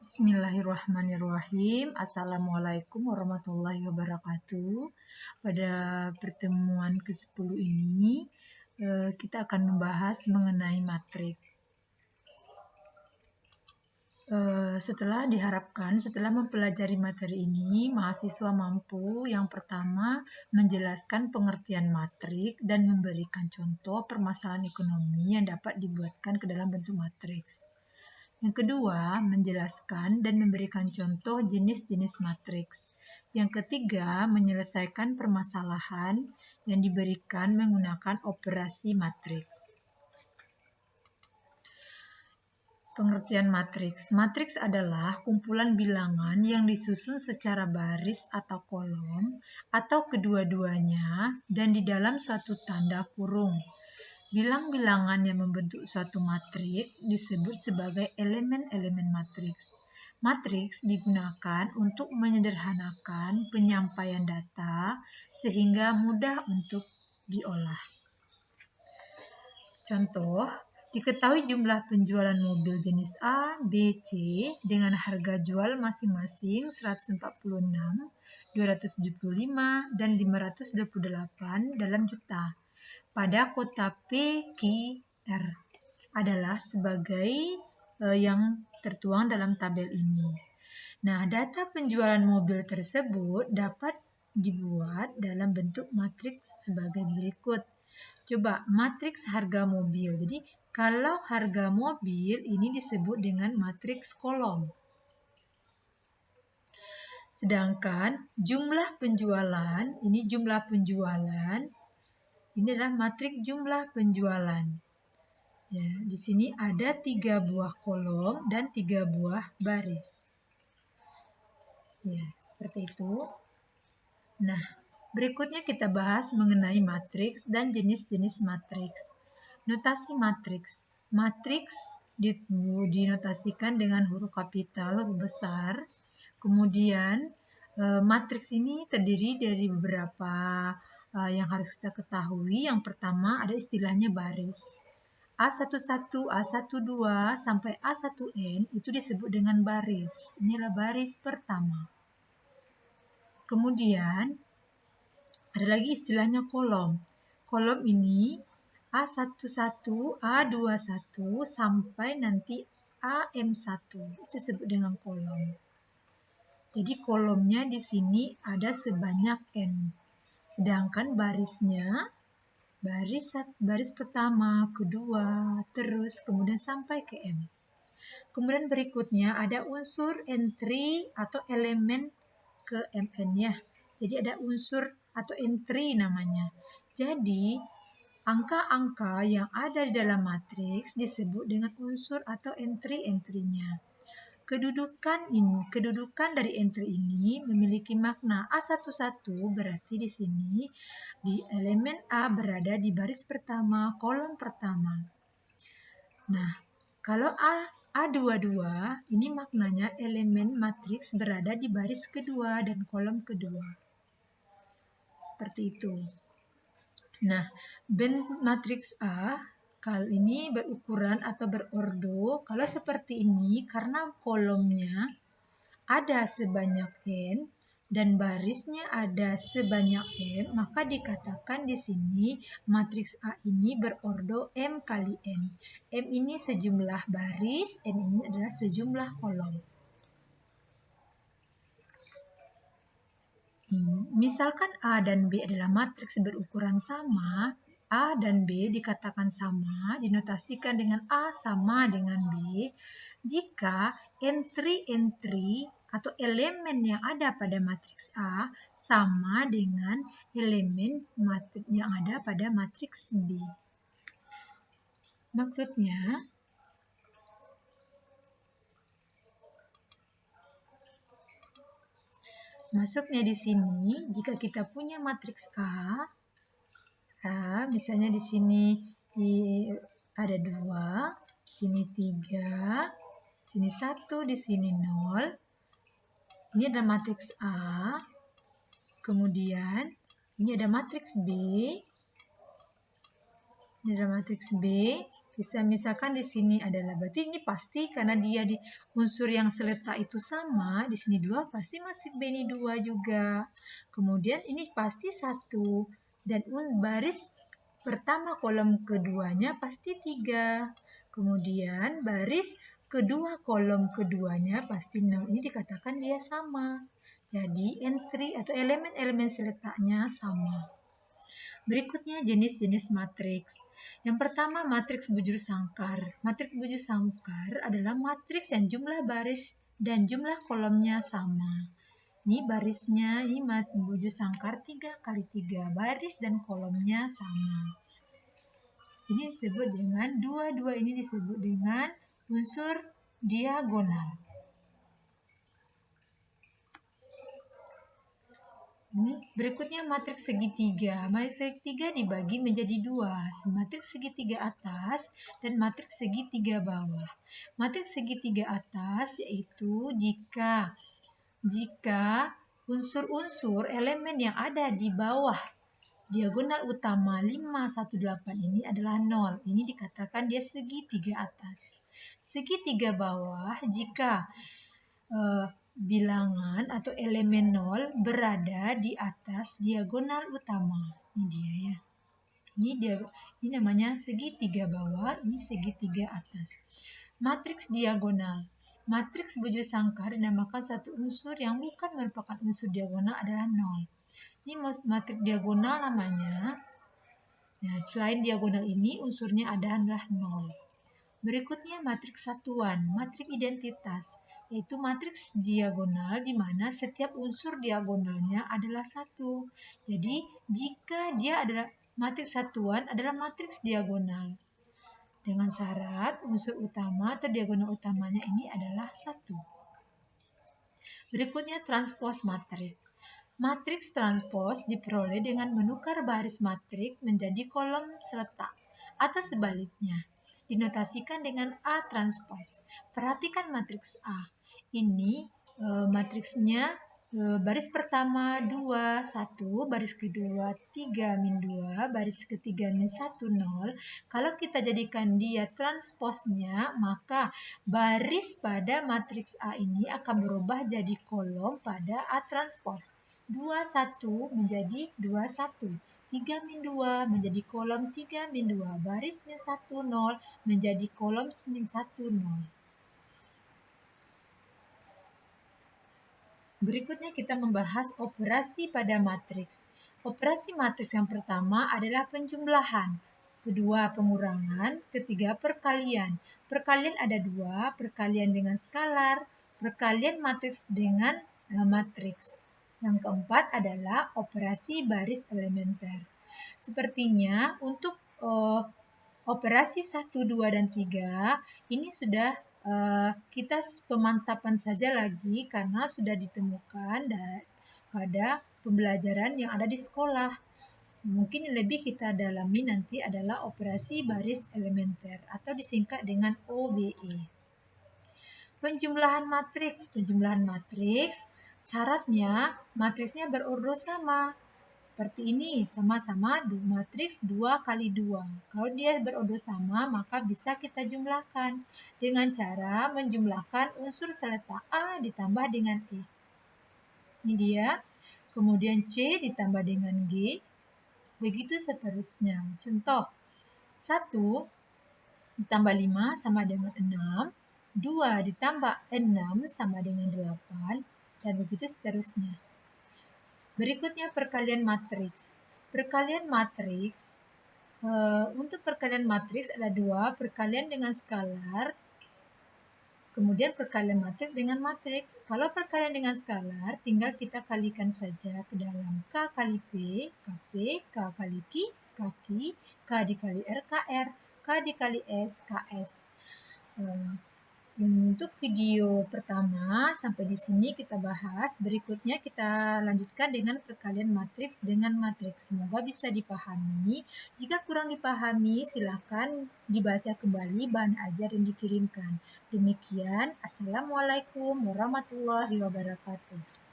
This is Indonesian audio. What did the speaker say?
Bismillahirrahmanirrahim. Assalamualaikum warahmatullahi wabarakatuh. Pada pertemuan ke-10 ini, kita akan membahas mengenai matriks. Setelah mempelajari materi ini, mahasiswa mampu yang pertama menjelaskan pengertian matriks dan memberikan contoh permasalahan ekonomi yang dapat dibuatkan ke dalam bentuk matriks. Yang kedua, menjelaskan dan memberikan contoh jenis-jenis matriks. Yang ketiga, menyelesaikan permasalahan yang diberikan menggunakan operasi matriks. Pengertian matriks. Matriks adalah kumpulan bilangan yang disusun secara baris atau kolom atau kedua-duanya dan di dalam suatu tanda kurung. Bilang-bilangan yang membentuk suatu matriks disebut sebagai elemen-elemen matriks. Matriks digunakan untuk menyederhanakan penyampaian data sehingga mudah untuk diolah. Contoh, diketahui jumlah penjualan mobil jenis A, B, C dengan harga jual masing-masing 146, 275, dan 528 dalam juta. Pada kota P, Q, R adalah sebagai yang tertuang dalam tabel ini. Nah, data penjualan mobil tersebut dapat dibuat dalam bentuk matriks sebagai berikut. Coba matriks harga mobil. Jadi, kalau harga mobil ini disebut dengan matriks kolom. Sedangkan jumlah penjualan, ini adalah matriks jumlah penjualan. Ya, di sini ada 3 buah kolom dan 3 buah baris. Ya, seperti itu. Nah, berikutnya kita bahas mengenai matriks dan jenis-jenis matriks. Notasi matriks. Matriks dinotasikan dengan huruf kapital, huruf besar. Kemudian, matriks ini terdiri dari beberapa yang harus kita ketahui. Yang pertama ada istilahnya baris. A11, A12 sampai A1N itu disebut dengan baris. Inilah baris pertama. Kemudian ada lagi istilahnya kolom. Kolom ini A11, A21 sampai nanti AM1 itu disebut dengan kolom. Jadi kolomnya di sini ada sebanyak N. Sedangkan barisnya baris pertama, kedua, terus kemudian sampai ke M. Kemudian berikutnya ada unsur entry atau elemen ke MN ya. Jadi ada unsur atau entry namanya. Jadi angka-angka yang ada di dalam matriks disebut dengan unsur atau entry-entry-nya. Kedudukan dari entry ini memiliki makna A11 berarti di sini di elemen A berada di baris pertama, kolom pertama. Nah, kalau A22 ini maknanya elemen matriks berada di baris kedua dan kolom kedua. Seperti itu. Nah, matriks A kali ini berukuran atau berordo. Kalau seperti ini, karena kolomnya ada sebanyak N dan barisnya ada sebanyak M, maka dikatakan di sini matriks A ini berordo M kali N. M ini sejumlah baris, N ini adalah sejumlah kolom. Misalkan A dan B adalah matriks berukuran sama, A dan B dikatakan sama, dinotasikan dengan A sama dengan B, jika entry-entry atau elemen yang ada pada matriks A sama dengan elemen yang ada pada matriks B. Maksudnya, di sini jika kita punya matriks A, misalnya di sini ada 2, sini 3, sini 1, di sini 0. Ini ada matriks A. Kemudian ini ada matriks B. Ini ada matriks B. Bisa misalkan di sini adalah berarti ini pasti karena dia di unsur yang seletak itu sama, di sini 2 pasti matriks B ini 2 juga. Kemudian ini pasti 1 dan baris pertama kolom keduanya pasti 3. Kemudian baris kedua kolom keduanya pasti 6. Ini dikatakan dia sama. Jadi entry atau elemen-elemen seletaknya sama. Berikutnya jenis-jenis matriks. Yang pertama matriks bujur sangkar. Matriks bujur sangkar adalah matriks yang jumlah baris dan jumlah kolomnya sama. Ini barisnya, ini bujur sangkar 3 kali 3 baris dan kolomnya sama. Ini disebut dengan, dua-dua ini disebut dengan unsur diagonal. Berikutnya matriks segitiga. Matriks segitiga dibagi menjadi 2, matriks segitiga atas dan matriks segitiga bawah. Matriks segitiga atas yaitu jika unsur-unsur elemen yang ada di bawah diagonal utama 518 ini adalah 0. Ini dikatakan dia segitiga atas. Segitiga bawah jika bilangan atau elemen 0 berada di atas diagonal utama. Ini dia ya. Ini namanya segitiga bawah, ini segitiga atas. Matriks diagonal. Matriks bujur sangkar dinamakan satu unsur yang bukan merupakan unsur diagonal adalah 0. Ini matriks diagonal namanya. Nah, selain diagonal ini unsurnya adalah 0. Berikutnya matriks satuan, matriks identitas, yaitu matriks diagonal di mana setiap unsur diagonalnya adalah 1. Jadi, jika dia adalah matriks satuan adalah matriks diagonal. Dengan syarat unsur utama atau diagonal utamanya ini adalah 1. Berikutnya transpos matriks. Matriks transpos diperoleh dengan menukar baris matriks menjadi kolom seletak atau sebaliknya. Dinotasikan dengan A transpos. Perhatikan matriks A. Ini matriksnya baris pertama 2, 1, baris kedua 3, min 2, baris ketiga min 1, 0. Kalau kita jadikan dia transposnya, maka baris pada matriks A ini akan berubah jadi kolom pada A transpos. 2, 1 menjadi 2, 1. 3 min 2 menjadi kolom 3 min 2. Baris min 1, 0 menjadi kolom min 1, 0. Berikutnya kita membahas operasi pada matriks. Operasi matriks yang pertama adalah penjumlahan. Kedua, pengurangan. Ketiga, perkalian. Perkalian ada 2, perkalian dengan skalar, perkalian matriks dengan matriks. Yang keempat adalah operasi baris elementer. Sepertinya untuk operasi 1, 2, dan 3 ini sudah kita pemantapan saja lagi karena sudah ditemukan pada pembelajaran yang ada di sekolah. Mungkin yang lebih kita dalami nanti adalah operasi baris elementer atau disingkat dengan OBE. Penjumlahan matriks. Penjumlahan matriks syaratnya matriksnya berurut sama. Seperti ini, sama-sama matriks 2 kali 2. Kalau dia berurut sama, maka bisa kita jumlahkan dengan cara menjumlahkan unsur seletak A ditambah dengan E. Ini dia. Kemudian C ditambah dengan G. Begitu seterusnya. Contoh, 1 ditambah 5 sama dengan 6. 2 ditambah 6 sama dengan 8. Dan begitu seterusnya. Berikutnya perkalian matriks. Perkalian matriks, untuk perkalian matriks ada 2, perkalian dengan skalar, kemudian perkalian matriks dengan matriks. Kalau perkalian dengan skalar, tinggal kita kalikan saja ke dalam K kali P, KP, K kali Q, KQ, K dikali R, KR, K dikali S, KS. Untuk video pertama sampai di sini kita bahas. Berikutnya kita lanjutkan dengan perkalian matriks dengan matriks. Semoga bisa dipahami. Jika kurang dipahami, silakan dibaca kembali bahan ajar yang dikirimkan. Demikian, Assalamualaikum warahmatullahi wabarakatuh.